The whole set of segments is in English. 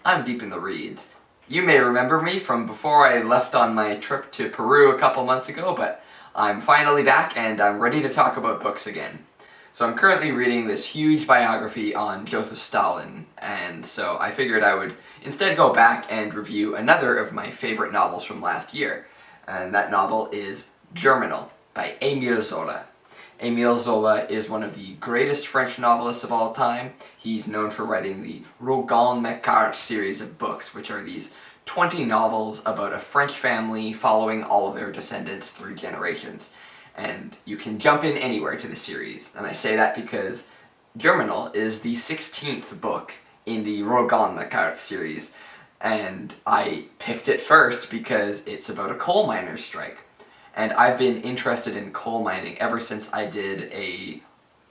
I'm deep in the reads. You may remember me from before I left on my trip to Peru a couple months ago, but I'm finally back and I'm ready to talk about books again. So I'm currently reading this huge biography on Joseph Stalin, and so I figured I would instead go back and review another of my favorite novels from last year, and that novel is Germinal by Émile Zola. Émile Zola is one of the greatest French novelists of all time. He's known for writing the Rougon-Macquart series of books, which are these 20 novels about a French family following all of their descendants through generations. And you can jump in anywhere to the series, and I say that because Germinal is the 16th book in the Rougon-Macquart series, and I picked it first because it's about a coal miner's strike. And I've been interested in coal mining ever since I did a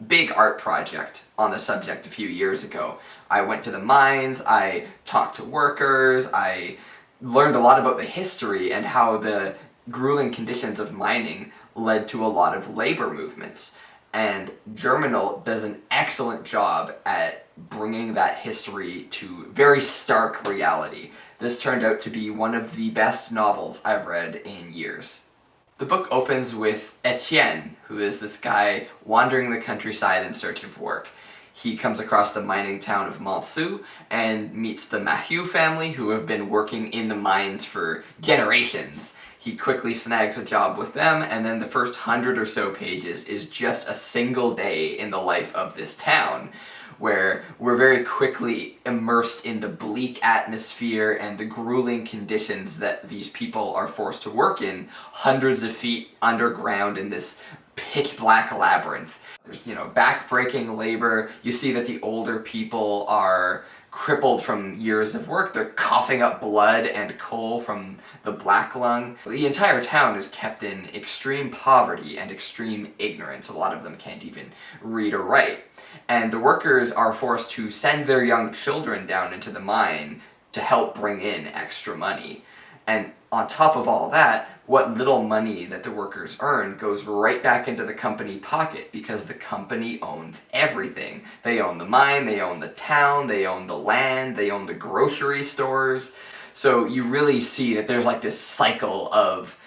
big art project on the subject a few years ago. I went to the mines, I talked to workers, I learned a lot about the history and how the grueling conditions of mining led to a lot of labor movements. And Germinal does an excellent job at bringing that history to very stark reality. This turned out to be one of the best novels I've read in years. The book opens with Etienne, who is this guy wandering the countryside in search of work. He comes across the mining town of Montsou and meets the Mahieu family, who have been working in the mines for generations. He quickly snags a job with them, and then the first 100 or so pages is just a single day in the life of this town, where we're very quickly immersed in the bleak atmosphere and the grueling conditions that these people are forced to work in, hundreds of feet underground in this pitch black labyrinth. There's, back-breaking labor. You see that the older people are crippled from years of work. They're coughing up blood and coal from the black lung. The entire town is kept in extreme poverty and extreme ignorance. A lot of them can't even read or write. And the workers are forced to send their young children down into the mine to help bring in extra money. And on top of all that, what little money that the workers earn goes right back into the company pocket because the company owns everything. They own the mine, they own the town, they own the land, they own the grocery stores. So you really see that there's like this cycle of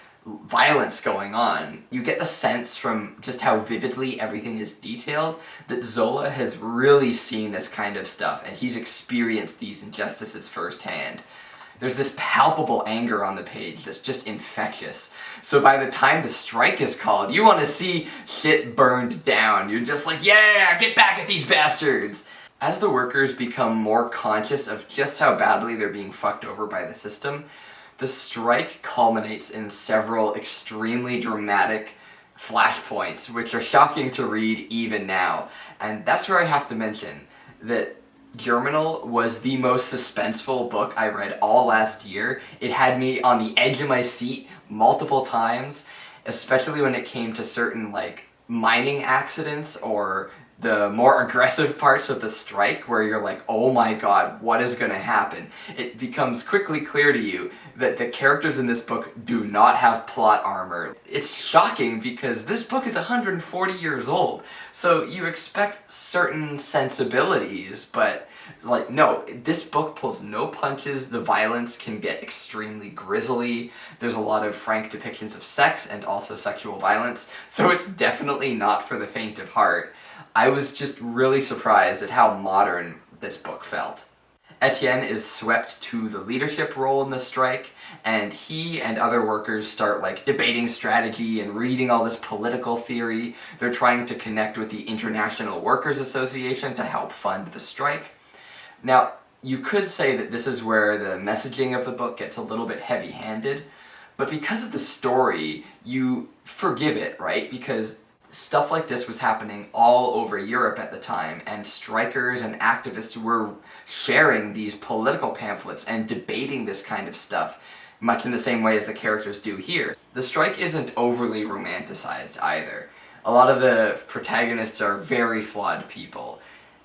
violence going on. You get the sense from just how vividly everything is detailed that Zola has really seen this kind of stuff and he's experienced these injustices firsthand. There's this palpable anger on the page that's just infectious. So by the time the strike is called, you want to see shit burned down. You're just like, yeah, get back at these bastards! As the workers become more conscious of just how badly they're being fucked over by the system, the strike culminates in several extremely dramatic flashpoints, which are shocking to read even now. And that's where I have to mention that Germinal was the most suspenseful book I read all last year. It had me on the edge of my seat multiple times, especially when it came to certain mining accidents or the more aggressive parts of the strike where you're like, oh my god, what is going to happen? It becomes quickly clear to you that the characters in this book do not have plot armor. It's shocking because this book is 140 years old, so you expect certain sensibilities, but no, this book pulls no punches. The violence can get extremely grisly. There's a lot of frank depictions of sex and also sexual violence, so it's definitely not for the faint of heart. I was just really surprised at how modern this book felt. Etienne is swept to the leadership role in the strike, and he and other workers start debating strategy and reading all this political theory. They're trying to connect with the International Workers Association to help fund the strike. Now, you could say that this is where the messaging of the book gets a little bit heavy-handed, but because of the story, you forgive it, right? Because stuff like this was happening all over Europe at the time, and strikers and activists were sharing these political pamphlets and debating this kind of stuff, much in the same way as the characters do here. The strike isn't overly romanticized either. A lot of the protagonists are very flawed people.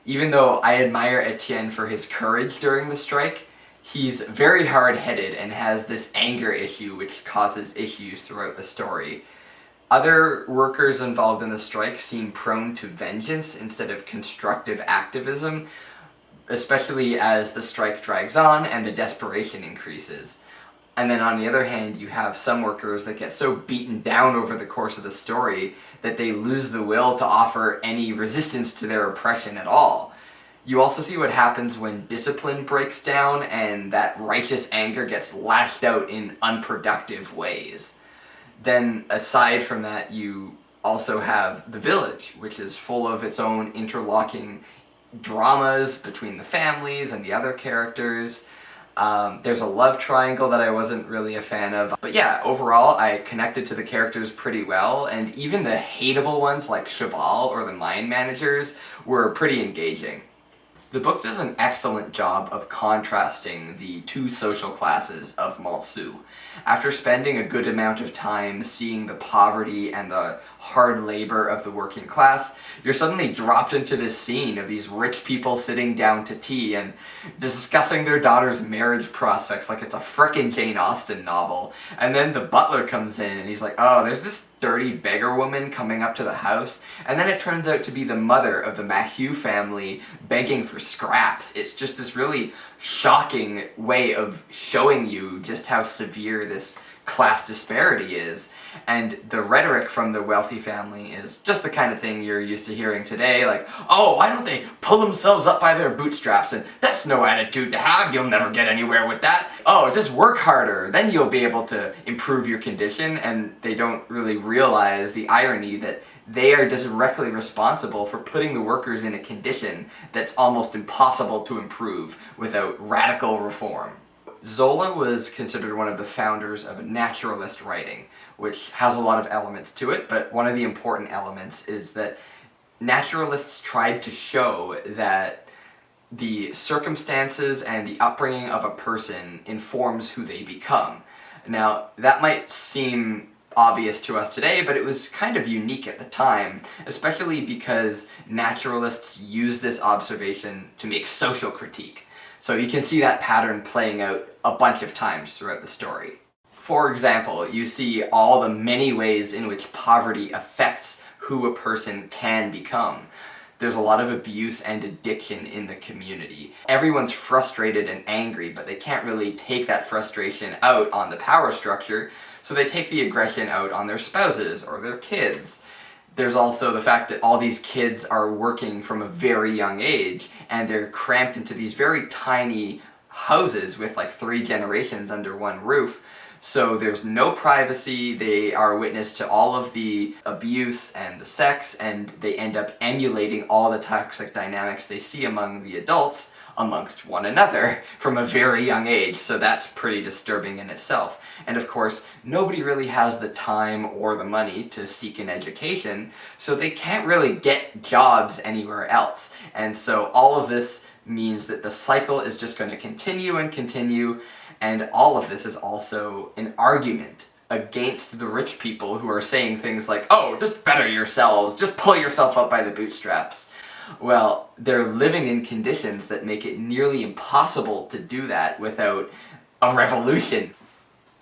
Even though I admire Etienne for his courage during the strike, he's very hard-headed and has this anger issue which causes issues throughout the story. Other workers involved in the strike seem prone to vengeance instead of constructive activism, especially as the strike drags on and the desperation increases. And then on the other hand, you have some workers that get so beaten down over the course of the story that they lose the will to offer any resistance to their oppression at all. You also see what happens when discipline breaks down and that righteous anger gets lashed out in unproductive ways. Then, aside from that, you also have the village, which is full of its own interlocking dramas between the families and the other characters. There's a love triangle that I wasn't really a fan of. But yeah, overall, I connected to the characters pretty well, and even the hateable ones like Cheval or the mine managers were pretty engaging. The book does an excellent job of contrasting the two social classes of Malsu. After spending a good amount of time seeing the poverty and the hard labor of the working class, you're suddenly dropped into this scene of these rich people sitting down to tea and discussing their daughter's marriage prospects like it's a frickin' Jane Austen novel. And then the butler comes in and he's like, oh, there's this dirty beggar woman coming up to the house, and then it turns out to be the mother of the Mahue family begging for scraps. It's just this really shocking way of showing you just how severe this class disparity is. And the rhetoric from the wealthy family is just the kind of thing you're used to hearing today, like, oh, why don't they pull themselves up by their bootstraps, and that's no attitude to have, you'll never get anywhere with that. Oh, just work harder, then you'll be able to improve your condition. And they don't really realize the irony that they are directly responsible for putting the workers in a condition that's almost impossible to improve without radical reform. Zola was considered one of the founders of naturalist writing, which has a lot of elements to it, but one of the important elements is that naturalists tried to show that the circumstances and the upbringing of a person informs who they become. Now, that might seem obvious to us today, but it was kind of unique at the time, especially because naturalists used this observation to make social critique. So you can see that pattern playing out a bunch of times throughout the story. For example, you see all the many ways in which poverty affects who a person can become. There's a lot of abuse and addiction in the community. Everyone's frustrated and angry, but they can't really take that frustration out on the power structure, so they take the aggression out on their spouses or their kids. There's also the fact that all these kids are working from a very young age, and they're cramped into these very tiny houses with like 3 generations under one roof. So there's no privacy, they are witness to all of the abuse and the sex, and they end up emulating all the toxic dynamics they see among the adults amongst one another from a very young age, so that's pretty disturbing in itself. And of course, nobody really has the time or the money to seek an education, so they can't really get jobs anywhere else. And so all of this means that the cycle is just going to continue and continue, and all of this is also an argument against the rich people who are saying things like, oh, just better yourselves, just pull yourself up by the bootstraps. Well, they're living in conditions that make it nearly impossible to do that without a revolution.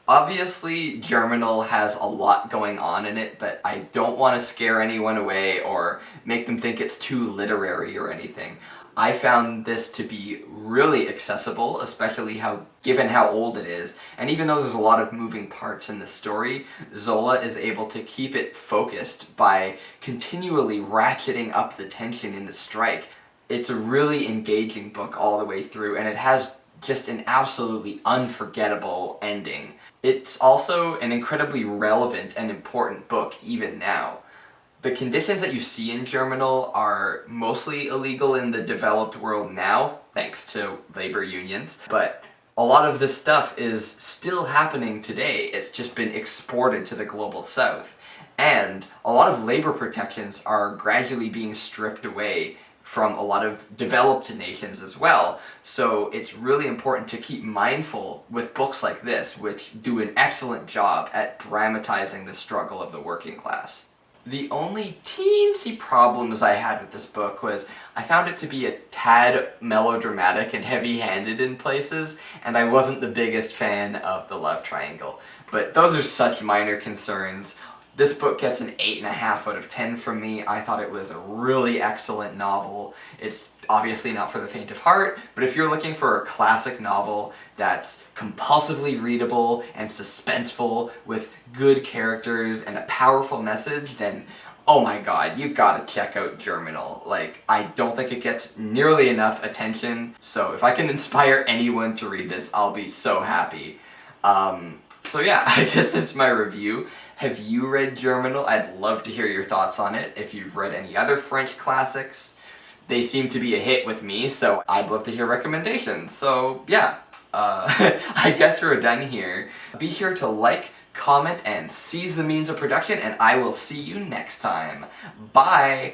Obviously, Germinal has a lot going on in it, but I don't want to scare anyone away or make them think it's too literary or anything. I found this to be really accessible, especially given how old it is, and even though there's a lot of moving parts in the story, Zola is able to keep it focused by continually ratcheting up the tension in the strike. It's a really engaging book all the way through, and it has just an absolutely unforgettable ending. It's also an incredibly relevant and important book even now. The conditions that you see in Germinal are mostly illegal in the developed world now, thanks to labor unions, but a lot of this stuff is still happening today. It's just been exported to the global south. And a lot of labor protections are gradually being stripped away from a lot of developed nations as well. So it's really important to keep mindful with books like this, which do an excellent job at dramatizing the struggle of the working class. The only teensy problems I had with this book was I found it to be a tad melodramatic and heavy-handed in places, and I wasn't the biggest fan of the love triangle. But those are such minor concerns. This book gets an 8.5 out of 10 from me. I thought it was a really excellent novel. It's obviously not for the faint of heart, but if you're looking for a classic novel that's compulsively readable and suspenseful with good characters and a powerful message, then oh my god, you gotta check out Germinal. Like, I don't think it gets nearly enough attention, so if I can inspire anyone to read this, I'll be so happy. So yeah, I guess that's my review. Have you read Germinal? I'd love to hear your thoughts on it. If you've read any other French classics, they seem to be a hit with me, so I'd love to hear recommendations. So yeah, I guess we're done here. Be sure to like, comment, and seize the means of production, and I will see you next time. Bye!